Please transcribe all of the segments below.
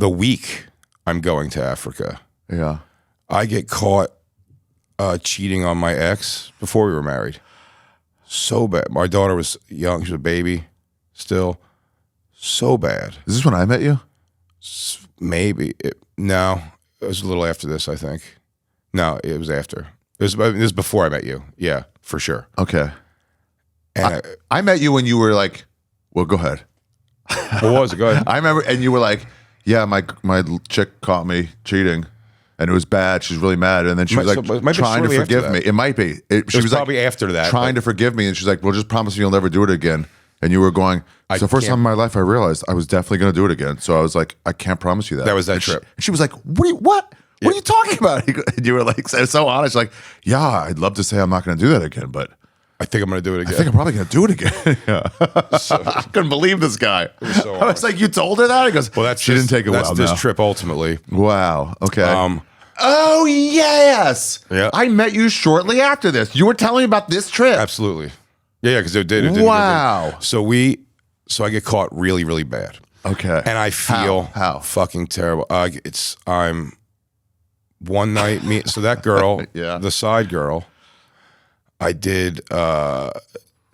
the week I'm going to Africa, Yeah. I get caught cheating on my ex before we were married. So bad. My daughter was young. She was a baby still. So bad. Is this when I met you? Maybe. No. It was a little after this, I think. No, it was after. It was before I met you. Yeah, for sure. Okay. And I met you when you were like, well, go ahead. what was it? Go ahead. I remember, and you were like, yeah, my chick caught me cheating. And it was bad. She's really mad. And then she was like trying to forgive me. It might be. She was probably like, after that. trying to forgive me. And she's like, well, just promise me you'll never do it again. And you were going, it's the first time in my life I realized I was definitely going to do it again. So I was like, I can't promise you that. That was that trip. She was like, what? What are you talking about? And you were like, so honest. Like, yeah, I'd love to say I'm not going to do that again, but I think I'm going to do it again. I think I'm probably going to do it again. I couldn't believe this guy. I was like, you told her that? He goes, well, she didn't take it well. That's this trip ultimately. Wow. Okay. Oh, yes. Yeah. I met you shortly after this. You were telling me about this trip. Absolutely. Yeah, because it did. Wow. So I get caught really, really bad. Okay. And I feel How? fucking terrible. I'm one night, so that girl, Yeah. the side girl,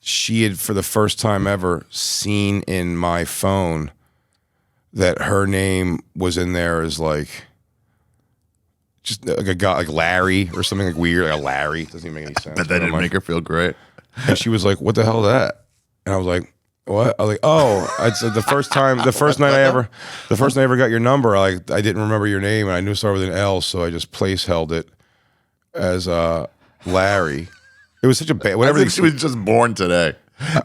she had for the first time ever seen in my phone that her name was in there as like, just like a guy, like Larry or something like weird, like a Larry. Doesn't even make any sense. But that didn't make her feel great. And she was like, "What the hell is that?" And I was like, "What?" I was like, "Oh, it's the first night I ever got your number. I didn't remember your name, and I knew it started with an L, so I just place held it as Larry." It was such a bad. Whatever. As if she was just born today.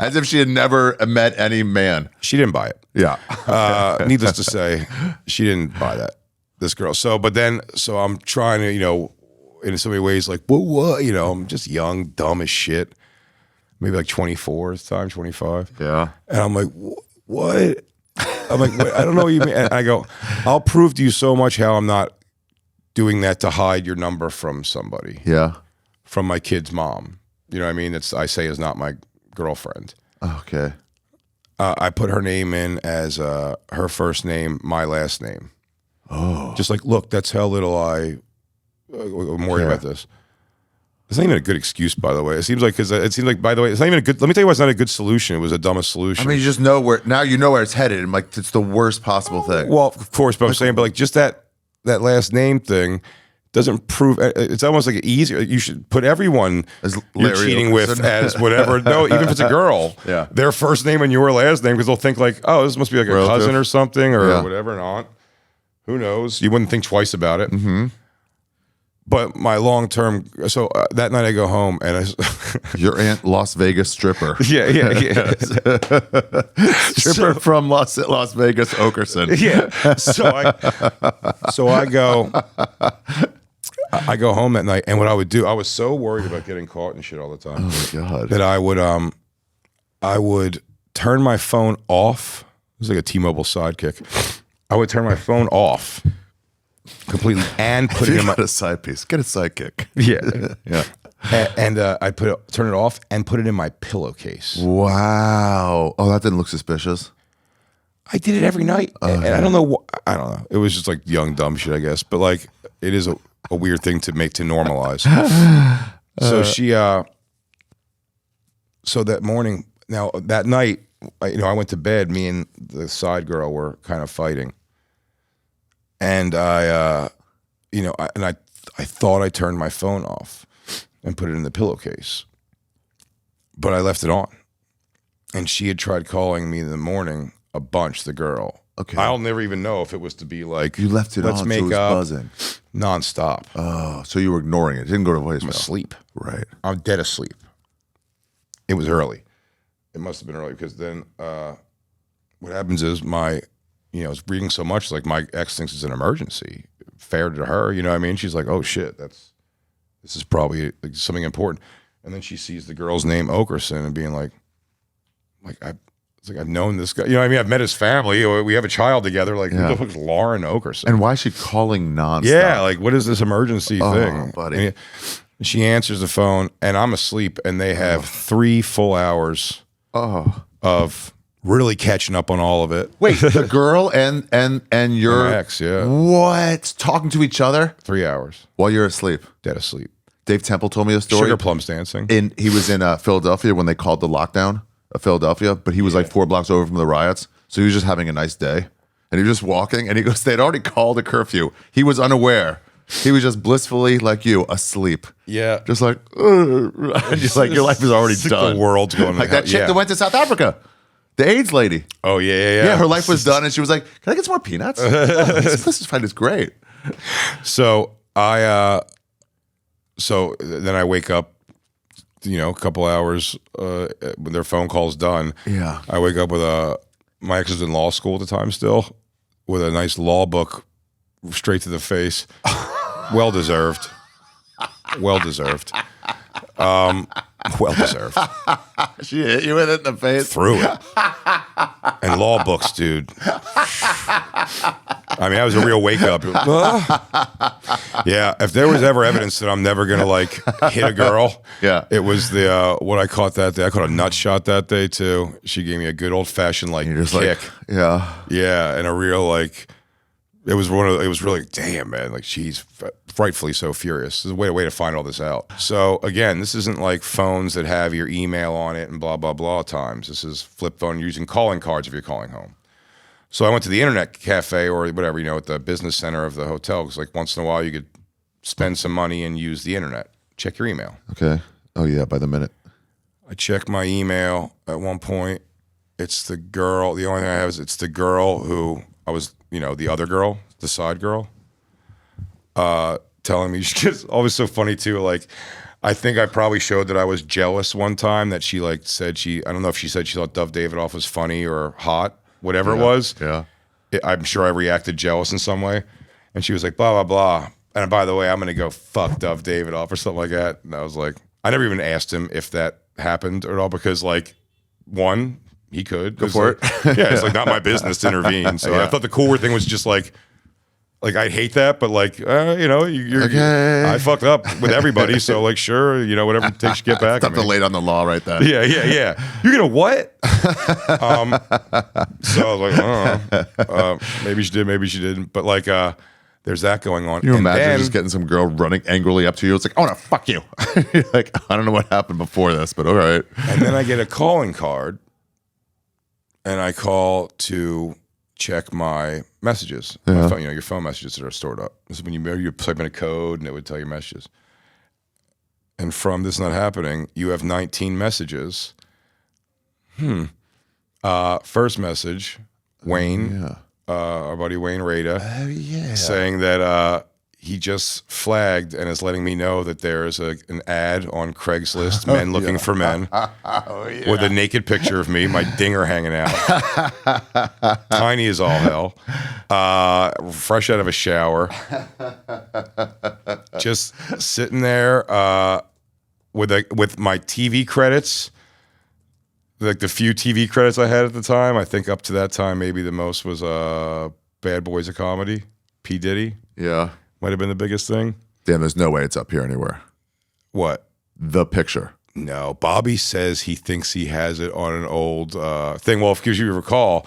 As if she had never met any man. She didn't buy it. Yeah. Needless to say, she didn't buy that. This girl. So I'm trying to, in so many ways, like, what, I'm just young, dumb as shit. Maybe like 24 at the time, 25. Yeah. And I'm like, what? I'm like, what? I don't know what you mean. And I go, I'll prove to you so much how I'm not doing that to hide your number from somebody. Yeah. From my kid's mom. You know what I mean? I say is not my girlfriend. Okay. I put her name in as her first name, my last name. Oh. Just like, look, that's how little I'm worried about this. It's not even a good excuse, by the way. It seems like, by the way, it's not even a good, let me tell you why it's not a good solution. It was a dumbest solution. I mean, you just know where it's headed. And like, it's the worst possible thing. Well, of course, but I'm saying, but like just that last name thing doesn't prove, it's almost like easier. You should put everyone as you're cheating with as whatever. No, even if it's a girl, yeah, their first name and your last name, because they'll think like, oh, this must be like a cousin or something or whatever, an aunt. Who knows? You wouldn't think twice about it. Mm-hmm. But my long-term, so that night I go home and your aunt, Las Vegas stripper. Yeah. Stripper from Las Vegas, Okerson. Yeah. So I go home that night, and what I would do, I was so worried about getting caught and shit all the time. Oh my God. That I would turn my phone off. It was like a T-Mobile sidekick. I would turn my phone off completely and put it in my side piece. Get a sidekick. Yeah, yeah. And I turn it off and put it in my pillowcase. Wow. Oh, that didn't look suspicious. I did it every night, and I don't know. I don't know. It was just like young dumb shit, I guess. But like, it is a weird thing to normalize. So so that morning, now that night, I went to bed. Me and the side girl were kind of fighting. And I thought I turned my phone off and put it in the pillowcase, but I left it on. And she had tried calling me in the morning a bunch. The girl. Okay. I'll never even know if it was to be like you left it let's on. make So it was up buzzing nonstop. Oh, so you were ignoring it. It didn't go to voicemail. I'm asleep. Right. I'm dead asleep. It was early. It must have been early because then what happens is it's breathing so much, like my ex thinks it's an emergency. Fair to her, you know what I mean? She's like, oh shit, this is probably like something important. And then she sees the girl's name Okerson and being like I've known this guy. You know what I mean? I've met his family. We have a child together. Like, who the fuck's Lauren Okerson? And why is she calling nonstop? Yeah, like what is this emergency thing? Buddy. And she answers the phone and I'm asleep and they have 3 full hours of really catching up on all of it. Wait, the girl and your my ex, yeah. What? Talking to each other 3 hours. while you're asleep. Dead asleep. Dave Temple told me a story. Sugar plums dancing. He was in Philadelphia when they called the lockdown of Philadelphia, but he was like 4 blocks over from the riots. So he was just having a nice day. And he was just walking, and he goes, they'd already called a curfew. He was unaware. He was just blissfully, like you, asleep. Yeah. Just like, just like your life is already done. The world's going like that chick that went to South Africa. The AIDS lady. Oh, yeah. Yeah, her life was done, and she was like, can I get some more peanuts? This fight is great. So so then I wake up, a couple hours when their phone call's done. Yeah. I wake up with my ex was in law school at the time still, with a nice law book straight to the face. Well deserved. Well deserved. Well deserved. She hit you with it in the face. Threw it. And law books, dude. I mean, that was a real wake up. Yeah, if there was ever evidence that I'm never gonna like hit a girl, yeah, it was the what I caught that day. I caught a nut shot that day too. She gave me a good old fashioned like kick. Like, yeah, and a real like. It was really damn, man. Like she's frightfully so furious. There's a way to find all this out. So again, this isn't like phones that have your email on it and blah blah blah times. This is flip phone using calling cards if you're calling home. So I went to the internet cafe or whatever, at the business center of the hotel, because like once in a while you could spend some money and use the internet. Check your email. Okay. Oh yeah, by the minute. I checked my email at one point. It's the girl. The only thing I have is it's the girl who I was, the other girl, the side girl, telling me, she's always so funny too. Like, I think I probably showed that I was jealous one time that she like said I don't know if she said she thought Dove Davidoff was funny or hot, whatever it was. Yeah. I'm sure I reacted jealous in some way. And she was like, blah, blah, blah. And by the way, I'm going to go fuck Dove Davidoff or something like that. And I was like, I never even asked him if that happened at all because like, one, he could go for it. Yeah, it's like not my business to intervene. So I thought the cooler thing was just like I'd hate that, but like you're okay. I fucked up with everybody, so like sure, whatever it takes to get back. Stop the late on the law right there. Yeah. You're gonna what? So I was like, I don't know. Maybe she did, maybe she didn't. But like there's that going on. Can you imagine just getting some girl running angrily up to you? It's like, I want to fuck you. You're like, I don't know what happened before this, but all right. And then I get a calling card. And I call to check my messages. Yeah. My phone, your phone messages that are stored up. This is when you type in a code and it would tell you messages. And from this not happening, you have 19 messages. First message, Wayne, our buddy Wayne Rada, saying that he just flagged and is letting me know that there is an ad on Craigslist, men looking for men, with a naked picture of me, my dinger hanging out, tiny as all hell, fresh out of a shower, just sitting there with my TV credits, like the few TV credits I had at the time. I think up to that time, maybe the most was Bad Boys of Comedy, P. Diddy. Yeah. Might have been the biggest thing. Damn, there's no way it's up here anywhere. What? The picture. No, Bobby says he thinks he has it on an old thing. Well, if you recall,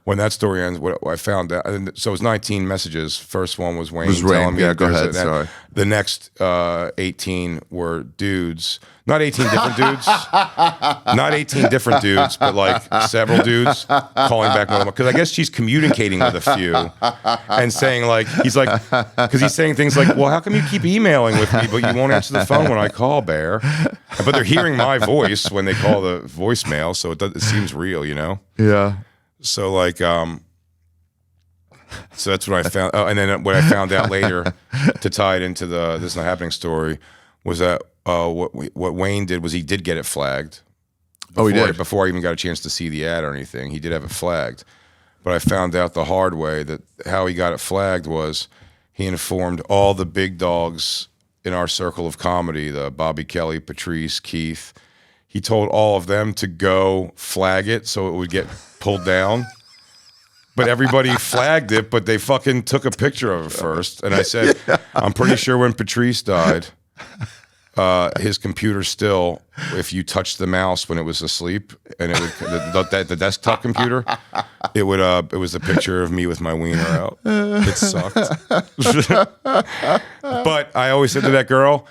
when that story ends, what I found out, so it was 19 messages. First one was Wayne telling me. Yeah, go ahead. Sorry. The next 18 were dudes. Not 18 different dudes. Not 18 different dudes, but like several dudes calling back. Because I guess she's communicating with a few and saying like, because he's saying things like, well, how come you keep emailing with me, but you won't answer the phone when I call, Bear? But they're hearing my voice when they call the voicemail, so it seems real, Yeah. So like, so that's what I found. Oh, and then what I found out later to tie it into the This Not Happening story was that what Wayne did was he did get it flagged. He did? Before I even got a chance to see the ad or anything. He did have it flagged. But I found out the hard way that how he got it flagged was he informed all the big dogs in our circle of comedy, the Bobby Kelly, Patrice, Keith. He told all of them to go flag it so it would get pulled down. But everybody flagged it, but they fucking took a picture of it first. And I said, I'm pretty sure when Patrice died, his computer still, if you touched the mouse when it was asleep, and it would the desktop computer, it was a picture of me with my wiener out. It sucked. But I always said to that girl,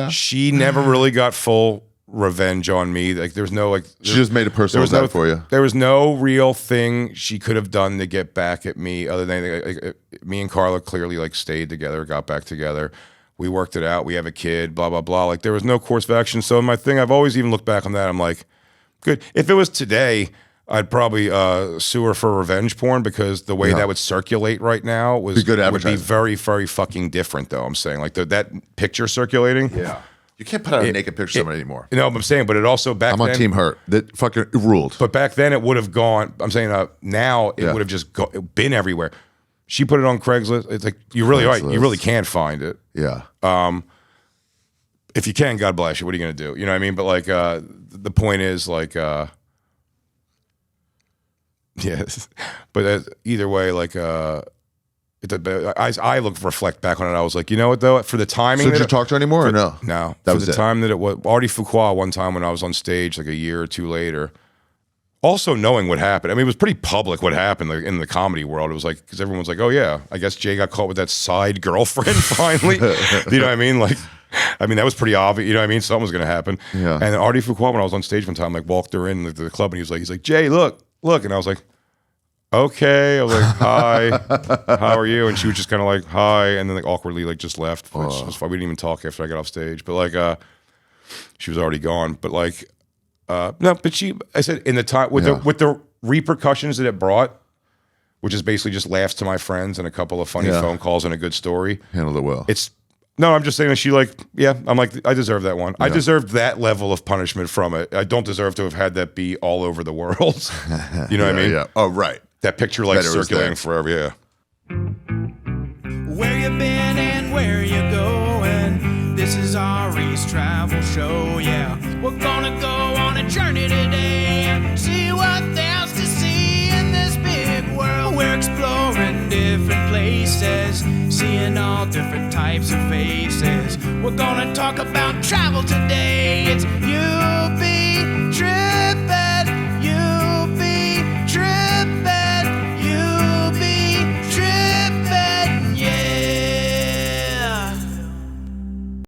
she never really got full revenge on me. Like there's no like she just made a personal attack for you. There was no real thing she could have done to get back at me other than me and Carla clearly like stayed together, got back together. We worked it out. We have a kid, blah, blah, blah. Like there was no course of action. So my thing, I've always even looked back on that. I'm like, good. If it was today, I'd probably sue her for revenge porn because the way that would circulate right now would be very, very fucking different though. I'm saying like that picture circulating. Yeah. You can't put out a naked picture of somebody anymore. You know what I'm saying? But it also back then. I'm on Team Hurt. That fucking ruled. But back then it would have gone, I'm saying now it would have just been everywhere. She put it on Craigslist. It's like, you're really right. You really can't find it. Yeah. If you can, God bless you. What are you going to do? You know what I mean? But like, the point is like, yes. But either way, like, I reflect back on it. I was like, you know what though? For the timing. So did you talk to her anymore or no? No. That was the time that it was. Artie Fuqua one time when I was on stage like a year or two later. Also knowing what happened. I mean, it was pretty public what happened like, in the comedy world. It was like, because everyone's like, oh yeah, I guess Jay got caught with that side girlfriend finally. You know what I mean? Like, I mean, that was pretty obvious. You know what I mean? Something was going to happen. Yeah. And Artie Fuqua, when I was on stage one time, like walked her in the club and he's like, Jay, look. And I was like, okay. I was like, hi, how are you? And she was just kind of like, hi. And then like awkwardly like just left. Which was fine. We didn't even talk after I got off stage. But like, she was already gone. But like, no, but I said in the time with the repercussions that it brought, which is basically just laughs to my friends and a couple of funny phone calls and a good story. Handled it well. I'm just saying that she like, I'm like, I deserve that one. I deserved that level of punishment from it. I don't deserve to have had that be all over the world. You know what I mean? Yeah. Oh, right. That picture like circulating forever. Yeah. Where you been and where you going? This is Ari's travel show, yeah. We're gonna go on a journey today and see what there's to see in this big world. We're exploring different places, seeing all different types of faces. We're gonna talk about travel today. It's You Be Trippin'.